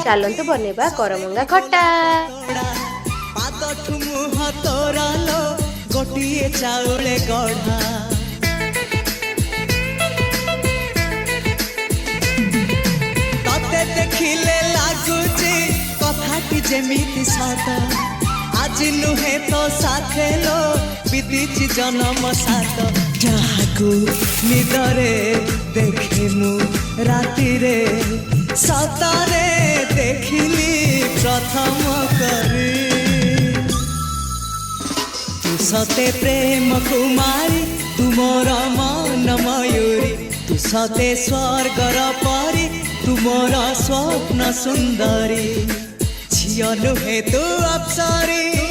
चलतु बनैबा करमंगा खट्टा। पादठु मुह तोरालो गोटिए चाउले गढ़ा तते देखिले लागुची कथाटी जेमिति सत आज नुहे तो साथे लो विदिची जन्म सात जहाकू निदरे देखे मु राति रे सतारे देखिली प्रथम करी तू सते प्रेम कुमारी तुमर मन मयूरी तू सते स्वर्गर परी तुमर स्वप्न सुंदरी झियो नुहे तू अप्सरी।